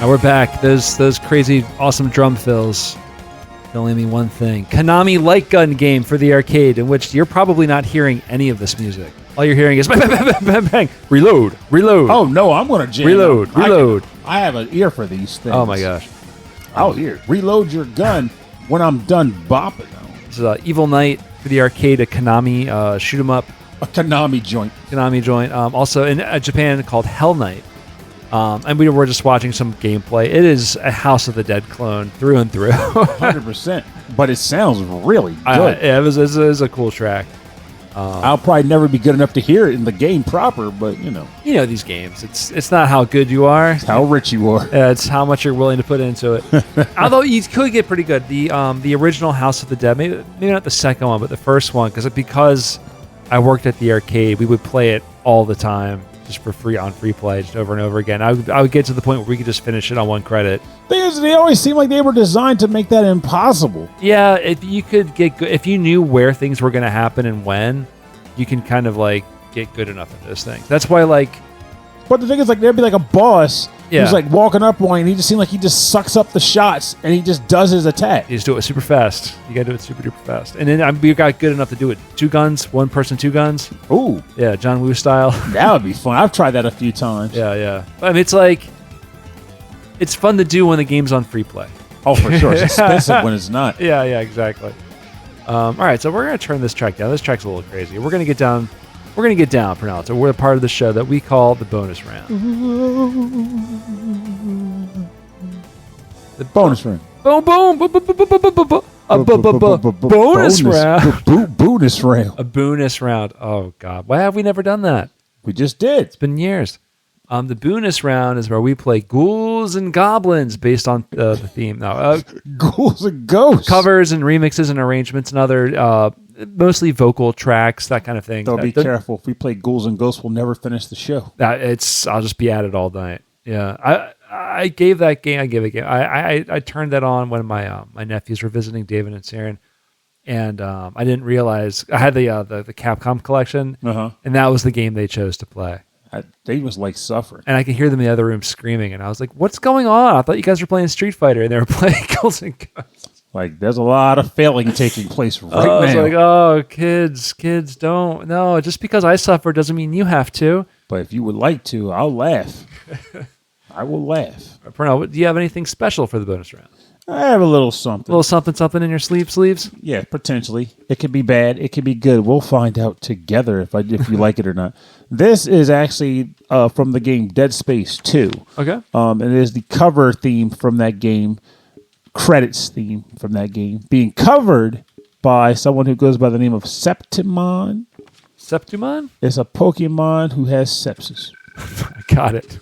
Now we're back. Those crazy, awesome drum fills. They only mean one thing. Konami light gun game for the arcade, in which you're probably not hearing any of this music. All you're hearing is bang, bang, bang, bang, bang. Reload, reload. Oh no, I'm gonna jam. Reload, reload. I have an ear for these things. Oh my gosh. I'll hear. Reload your gun when I'm done bopping. This is Evil Knight for the arcade, a Konami shoot 'em up. A Konami joint. Konami joint. Also in Japan called Hell Knight. And we were just watching some gameplay. It is a House of the Dead clone through and through. 100%. But it sounds really good. Yeah, it was a cool track. I'll probably never be good enough to hear it in the game proper, but you know these games. It's not how good you are. It's how rich you are. It's how much you're willing to put into it. Although you could get pretty good. The original House of the Dead, maybe not the second one, but the first one, because I worked at the arcade, we would play it all the time. Just for free on free play, just over and over again. I would get to the point where we could just finish it on one credit. Thing is, they always seem like they were designed to make that impossible. Yeah, if you could get good, if you knew where things were going to happen and when, you can kind of like get good enough at those things. That's why, like. But the thing is, like, there'd be like a boss who's like walking up on you, and he just seemed like he just sucks up the shots and he just does his attack. You just do it super fast. You got to do it super duper fast. And then we got good enough to do it 2 guns, 1 person, 2 guns. Ooh. Yeah, John Woo style. That would be fun. I've tried that a few times. Yeah. I mean, it's like, it's fun to do when the game's on free play. Oh, for sure. It's expensive when it's not. Yeah, exactly. All right, so we're going to turn this track down. This track's a little crazy. We're going to get down, Pernell. So we're a part of the show that we call the bonus round. The bonus round. Boom, boom, bonus round. Bonus round. A bonus round. Oh, God. Why have we never done that? We just did. It's been years. The bonus round is where we play Ghouls and Goblins based on the theme. Now, Ghouls and Ghosts. Covers and remixes and arrangements and other, mostly vocal tracks, that kind of thing. So be careful. If we play Ghouls and Ghosts, we'll never finish the show. I'll just be at it all night. Yeah. I gave that game. I turned that on when my nephews were visiting, David and Saren, and I didn't realize I had the Capcom collection, and that was the game they chose to play. They was like suffering, and I could hear them in the other room screaming, and I was like, "What's going on? I thought you guys were playing Street Fighter, and they were playing Ghouls and Ghosts." Like, there's a lot of failing taking place right now. I was like, "Oh, kids, don't. No, just because I suffer doesn't mean you have to." But if you would like to, I'll laugh. I will laugh. Pernell, do you have anything special for the bonus round? I have a little something. A little something in your sleeves? Yeah, potentially. It could be bad. It could be good. We'll find out together if you like it or not. This is actually from the game Dead Space 2. Okay. It is the cover theme from that game, credits theme from that game, being covered by someone who goes by the name of Septimon. Septimon? It's a Pokemon who has sepsis. I got it.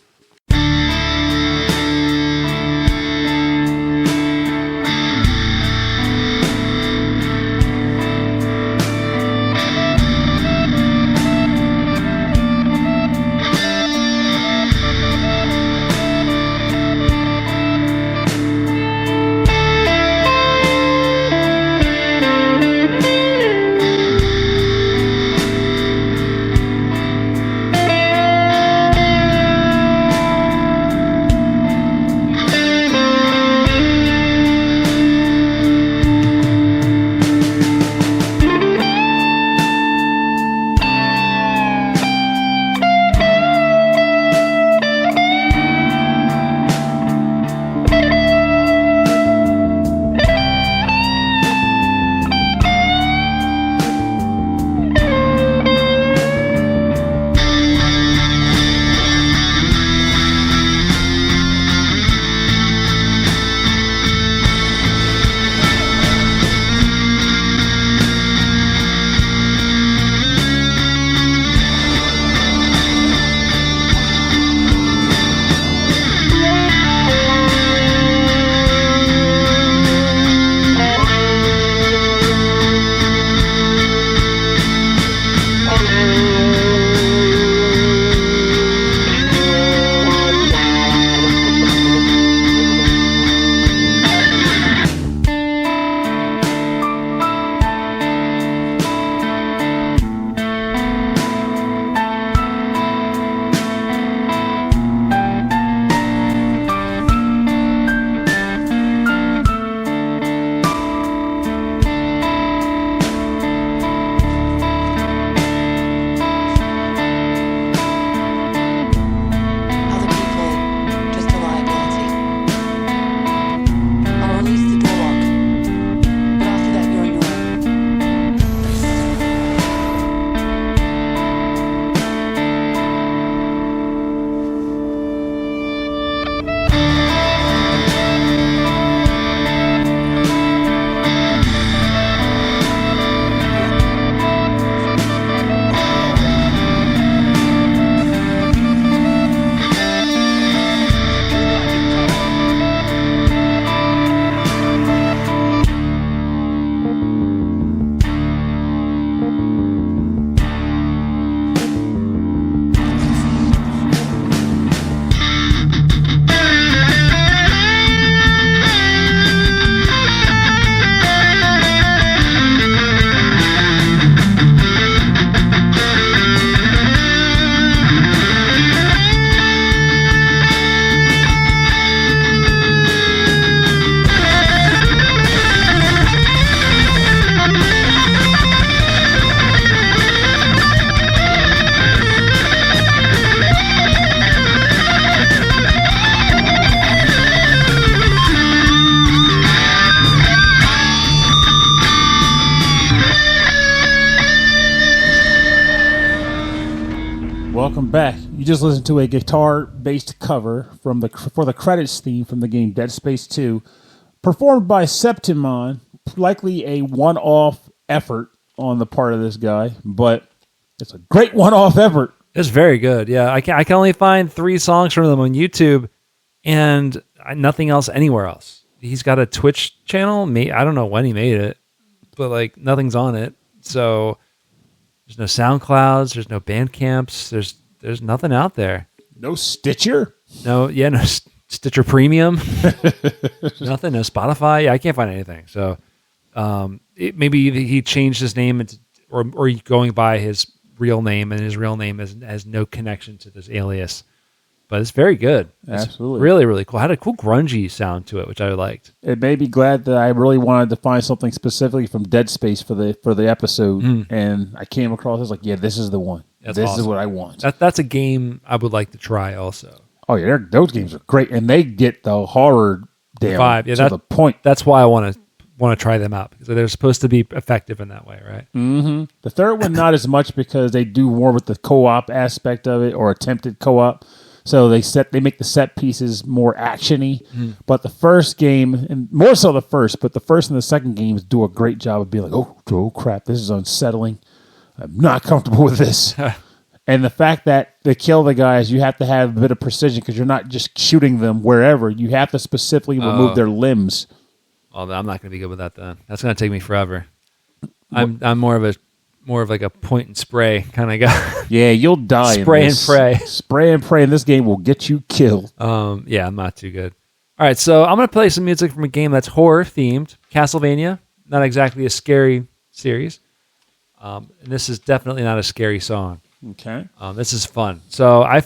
welcome back. You just listened to a guitar-based cover for the credits theme from the game Dead Space 2, performed by Septimon. Likely a one-off effort on the part of this guy, but it's a great one-off effort. It's very good. Yeah, I can only find 3 songs from them on YouTube, and nothing else anywhere else. He's got a Twitch channel. I don't know when he made it, but like nothing's on it. So there's no SoundClouds. There's no Bandcamps. There's nothing out there. No Stitcher. No Stitcher Premium. Nothing. No Spotify. Yeah, I can't find anything. So maybe he changed his name or going by his real name, and his real name has no connection to this alias. But it's very good. It's absolutely. Really, really cool. It had a cool grungy sound to it, which I liked. It made me glad that I really wanted to find something specifically from Dead Space for the episode, and I came across it. I was like, yeah, this is the one. This awesome. Is what I want. That's a game I would like to try also. Oh, yeah, those games are great, and they get the horror down to the point. That's why I want to try them out, because they're supposed to be effective in that way, right? Mm-hmm. The third one, not as much, because they do more with the co-op aspect of it, or attempted co-op. So they make the set pieces more actiony, but the first game, and more so the first and the second games do a great job of being like, oh crap, this is unsettling. I'm not comfortable with this. And the fact that to kill the guys, you have to have a bit of precision, because you're not just shooting them wherever. You have to specifically remove their limbs. Oh, I'm not going to be good with that then. That's going to take me forever. I'm more of like a point and spray kind of guy. Yeah, you'll die. Spray and pray. Spray and pray in this game will get you killed. Yeah, I'm not too good. All right, so I'm going to play some music from a game that's horror themed, Castlevania. Not exactly a scary series. And this is definitely not a scary song. Okay. This is fun. So I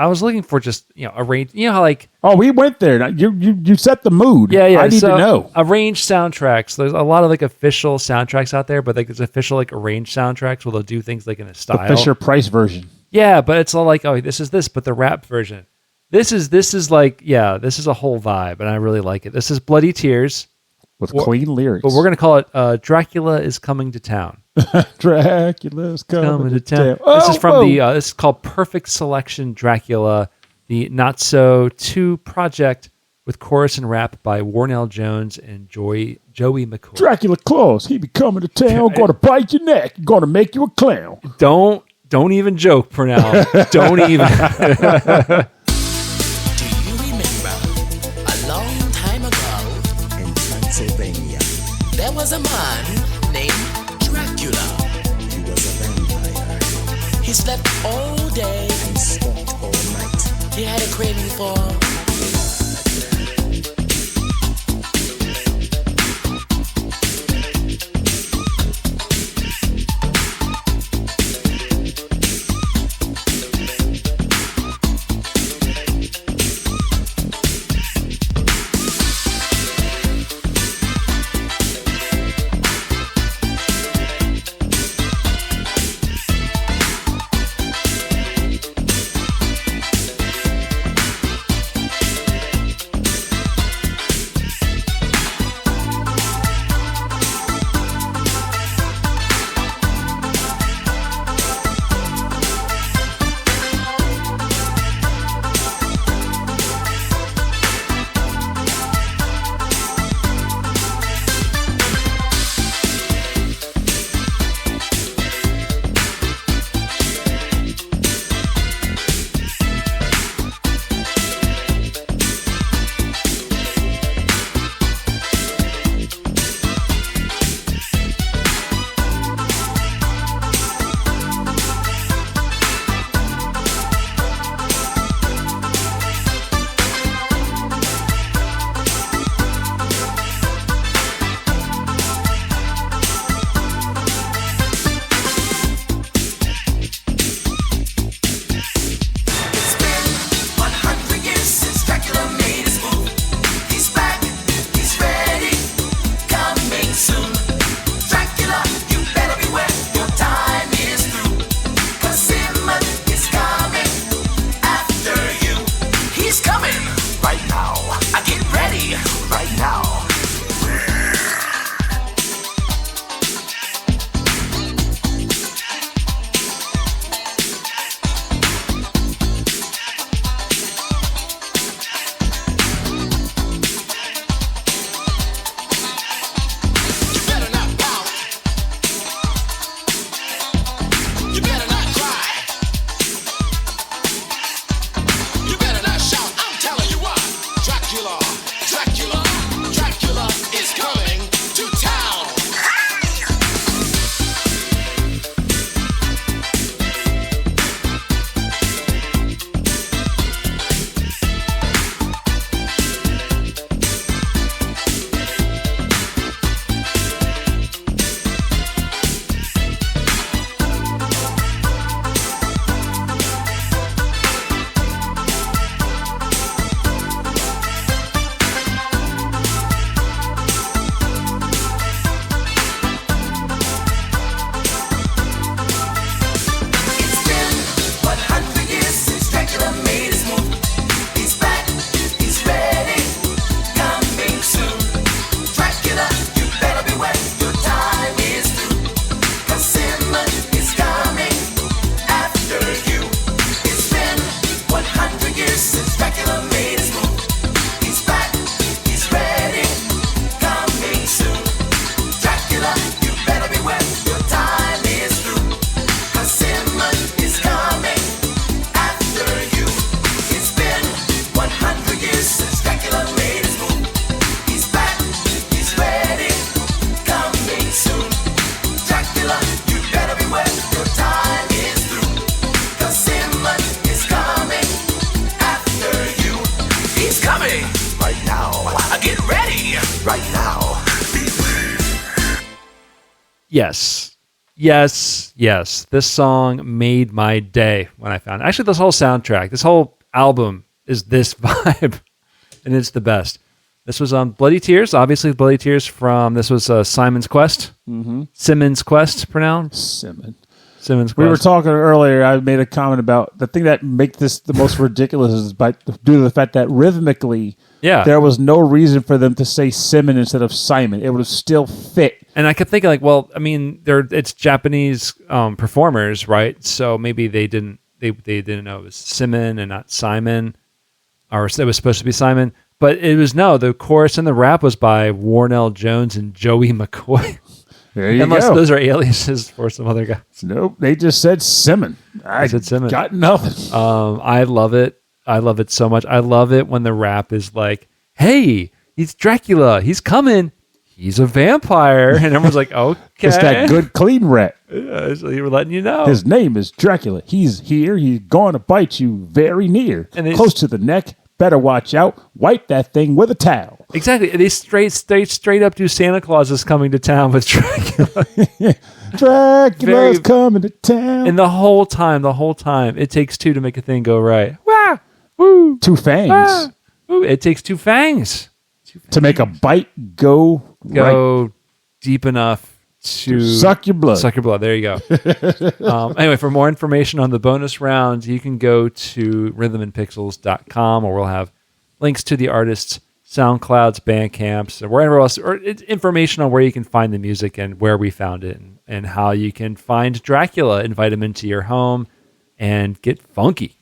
was looking for just, a range, how like... Oh, we went there. You set the mood. Yeah. I need to know. Arranged soundtracks. There's a lot of like official soundtracks out there, but like there's official like arranged soundtracks where they'll do things like in a style. The Fisher-Price version. Yeah, but it's all like, oh, this is this, but the rap version. This is like, this is a whole vibe, and I really like it. This is Bloody Tears. With clean lyrics. But we're going to call it Dracula is Coming to Town. Dracula's coming to town. This is from this is called Perfect Selection Dracula, the Not So 2 project with chorus and rap by Warnell Jones and Joey McCoy. Dracula Claus, he be coming to town, gonna bite your neck, gonna make you a clown. Don't even joke, Pernell. Don't even. Do you remember a long time ago in Pennsylvania there was a man named Dracula. He was a vampire. He slept all day and stalked all night. He had a craving for Yes. This song made my day when I found it. Actually, this whole soundtrack, this whole album is this vibe, and it's the best. This was on Bloody Tears, obviously Bloody Tears this was Simon's Quest. Mm-hmm. Simon's Quest, pronounced? Simon's Quest. We were talking earlier, I made a comment about the thing that makes this the most ridiculous is due to the fact that rhythmically, there was no reason for them to say Simon instead of Simon. It would have still fit. And I kept thinking, like, well, I mean, it's Japanese performers, right? So maybe they didn't know it was Simon and not Simon, or it was supposed to be Simon. But it was the chorus and the rap was by Warnell Jones and Joey McCoy. There you Unless go. those are aliases for some other guy. Nope, they just said Simon. I said Simon. Got nothing. I love it. I love it so much. I love it when the rap is like, hey, he's Dracula. He's coming. He's a vampire. And everyone's like, okay. It's that good, clean rap. Yeah, so you were letting you know. His name is Dracula. He's here. He's going to bite you very near. And close to the neck. Better watch out. Wipe that thing with a towel. Exactly. They straight up do Santa Claus is coming to town with Dracula. Dracula's coming to town. And the whole time, it takes two to make a thing go right. Wah! Woo! Two fangs. Wah! Woo! It takes two fangs. To make a bite go right. Deep enough to suck your blood. Suck your blood. There you go. Anyway, for more information on the bonus rounds, you can go to rhythmandpixels.com, or we'll have links to the artists' SoundClouds, Bandcamps, or wherever else, or information on where you can find the music and where we found it, and how you can find Dracula, invite him into your home, and get funky.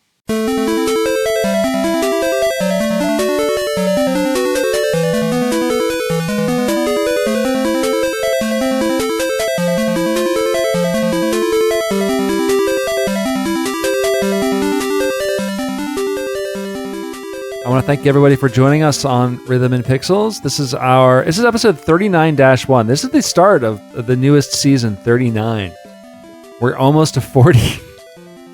I want to thank everybody for joining us on Rhythm and Pixels. This is episode 39-1. This is the start of the newest season, 39. We're almost to 40.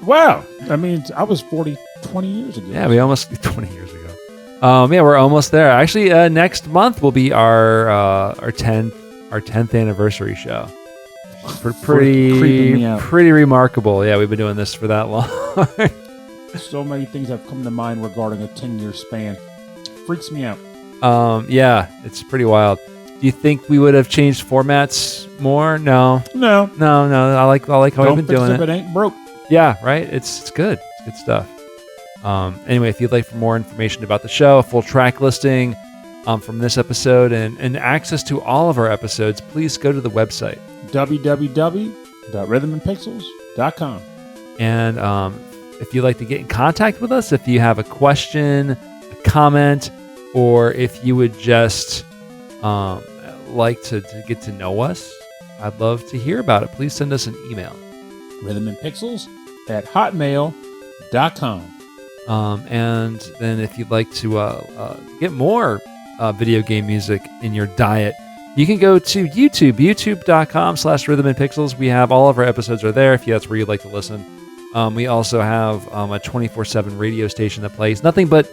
Wow. I mean, I was 40 20 years ago. Yeah, we almost 20 years ago. Yeah, we're almost there. Actually, next month will be our 10th anniversary show. Pretty remarkable. Yeah, we've been doing this for that long. So many things have come to mind regarding a 10-year span. Freaks me out. Yeah, it's pretty wild. Do you think we would have changed formats more? No. I like how we've been doing it. If it ain't broke. Yeah, right. It's good. It's good stuff. Anyway, if you'd like for more information about the show, a full track listing from this episode, and access to all of our episodes, please go to the website www.rhythmandpixels.com. And if you'd like to get in contact with us, if you have a question, a comment, or if you would just like to get to know us, I'd love to hear about it. Please send us an email. rhythmandpixels@hotmail.com. And then if you'd like to get more video game music in your diet, you can go to YouTube, youtube.com/rhythmandpixels. We have all of our episodes are there if that's where you'd like to listen. We also have a 24/7 radio station that plays nothing but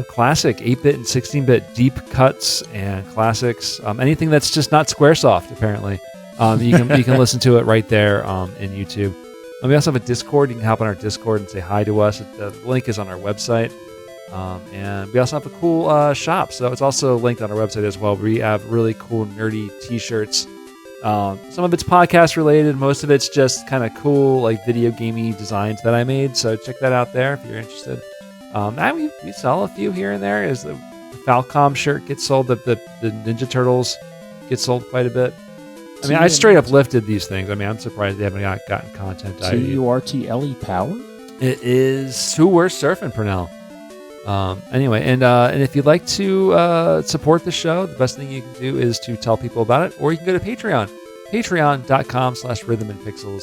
classic 8-bit and 16-bit deep cuts and classics. Anything that's just not Squaresoft, apparently. You can listen to it right there in YouTube. And we also have a Discord. You can hop on our Discord and say hi to us. The link is on our website. And we also have a cool shop. So it's also linked on our website as well. We have really cool nerdy t-shirts. Some of it's podcast related. Most of it's just kind of cool, like video gamey designs that I made. So check that out there if you're interested. And we sell a few here and there. As the Falcom shirt gets sold, the Ninja Turtles get sold quite a bit. I mean, I straight up lifted these things. I mean, I'm surprised they haven't gotten content. TURTLE Power? It is Who We're Surfing, Pernell. Anyway, and if you'd like to support the show, the best thing you can do is to tell people about it, or you can go to Patreon, patreon.com/rhythmandpixels.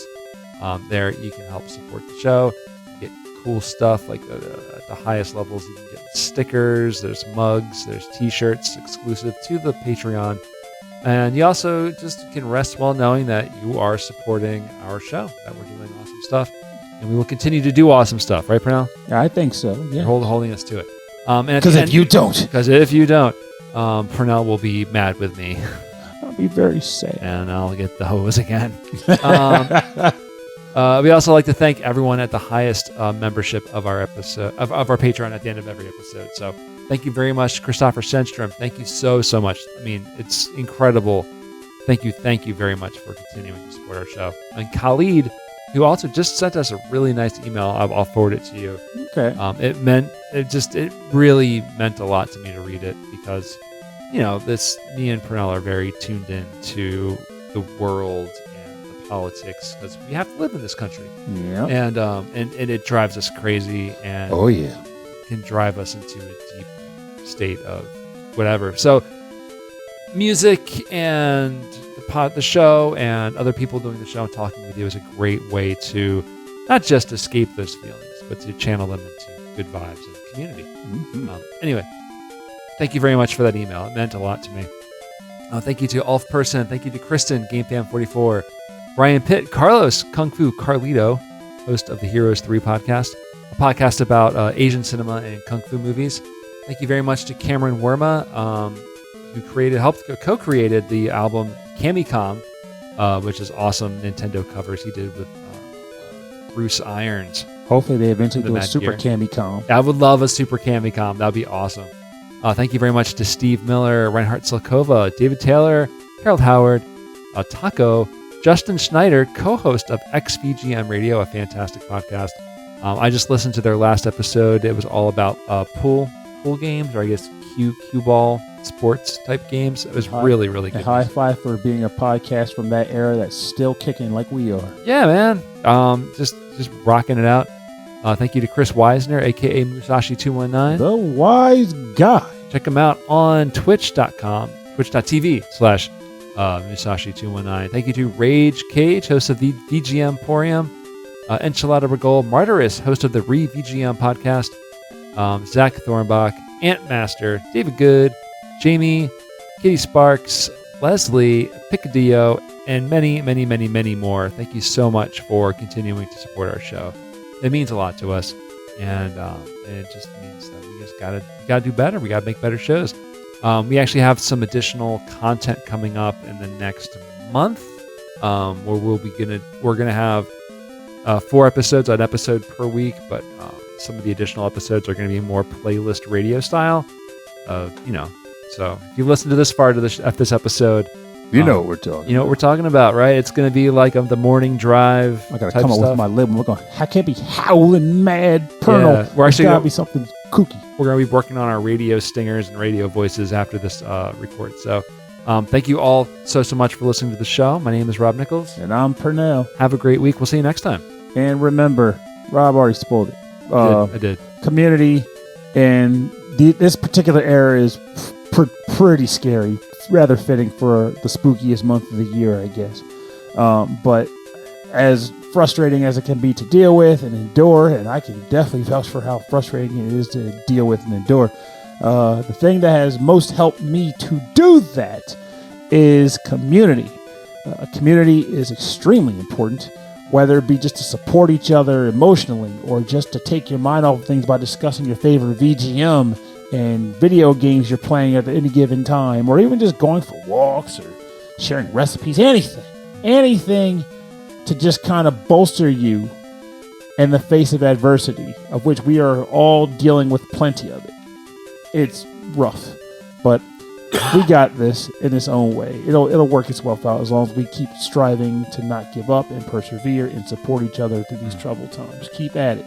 There you can help support the show, get cool stuff like at the highest levels. You can get stickers, there's mugs, there's t-shirts exclusive to the Patreon, and you also just can rest well knowing that you are supporting our show, that we're doing awesome stuff. And we will continue to do awesome stuff, right, Pernell? I think so. Yeah, you're holding us to it. Because if you don't, Pernell will be mad with me. I'll be very sad. And I'll get the hose again. We also like to thank everyone at the highest membership of our episode of our Patreon at the end of every episode. So thank you very much, Christopher Senstrom. Thank you so much. I mean, it's incredible. Thank you very much for continuing to support our show. And Khalid, who also just sent us a really nice email. I'll forward it to you. Okay. It really meant a lot to me to read it because, me and Pernell are very tuned in to the world and the politics because we have to live in this country. Yeah. And it drives us crazy and can drive us into a deep state of whatever. So music and the show and other people doing the show and talking with you is a great way to not just escape those feelings, but to channel them into good vibes and community. Mm-hmm. Anyway, thank you very much for that email. It meant a lot to me. Thank you to Ulf Person. Thank you to Kristen, GameFam44, Brian Pitt, Carlos, Kung Fu Carlito, host of the Heroes 3 podcast, a podcast about Asian cinema and Kung Fu movies. Thank you very much to Cameron Werma, who helped co-created the album Kamicom, which is awesome Nintendo covers he did with Bruce Irons. Hopefully they eventually do a Super Kamicom. I would love a Super Kamicom. That would be awesome. Thank you very much to Steve Miller, Reinhard Silkova, David Taylor, Harold Howard, Taco, Justin Schneider, co-host of XVGM Radio, a fantastic podcast. I just listened to their last episode. It was all about pool games, or I guess cue ball sports type games. It was really, really good. High five for being a podcast from that era that's still kicking like we are. Yeah, man. Just rocking it out. Thank you to Chris Weisner, aka Musashi219. The wise guy. Check him out on twitch.tv/Musashi219. Thank you to Rage Cage, host of the VGM Porium. Enchilada Regol, Martyris, host of the Re-VGM podcast. Zach Thornbach, Antmaster, David Good, Jamie, Kitty Sparks, Leslie, Picadillo, and many, many, many, many more. Thank you so much for continuing to support our show. It means a lot to us, and it just means that we just gotta do better. We gotta make better shows. We actually have some additional content coming up in the next month, where we're gonna have 4 episodes, an episode per week, but some of the additional episodes are going to be more playlist radio style. So if you listen to this far to this episode, you know what we're talking. You know what we're talking about, right? It's going to be like the morning drive. I gotta come up with my lip. I can't be howling mad Pernell. Yeah, we're actually gotta be something kooky. We're going to be working on our radio stingers and radio voices after this record. So thank you all so much for listening to the show. My name is Rob Nichols. And I'm Pernell. Have a great week. We'll see you next time. And remember, Rob already spoiled it. I did. Community and this particular era is pretty scary. Rather fitting for the spookiest month of the year, I guess. But as frustrating as it can be to deal with and endure, and I can definitely vouch for how frustrating it is to deal with and endure, the thing that has most helped me to do that is community. Community is extremely important, whether it be just to support each other emotionally or just to take your mind off of things by discussing your favorite VGM and video games you're playing at any given time, or even just going for walks or sharing recipes, anything to just kind of bolster you in the face of adversity, of which we are all dealing with plenty of it. It's rough, but we got this in its own way. It'll work itself out as long as we keep striving to not give up and persevere and support each other through these troubled times. Keep at it.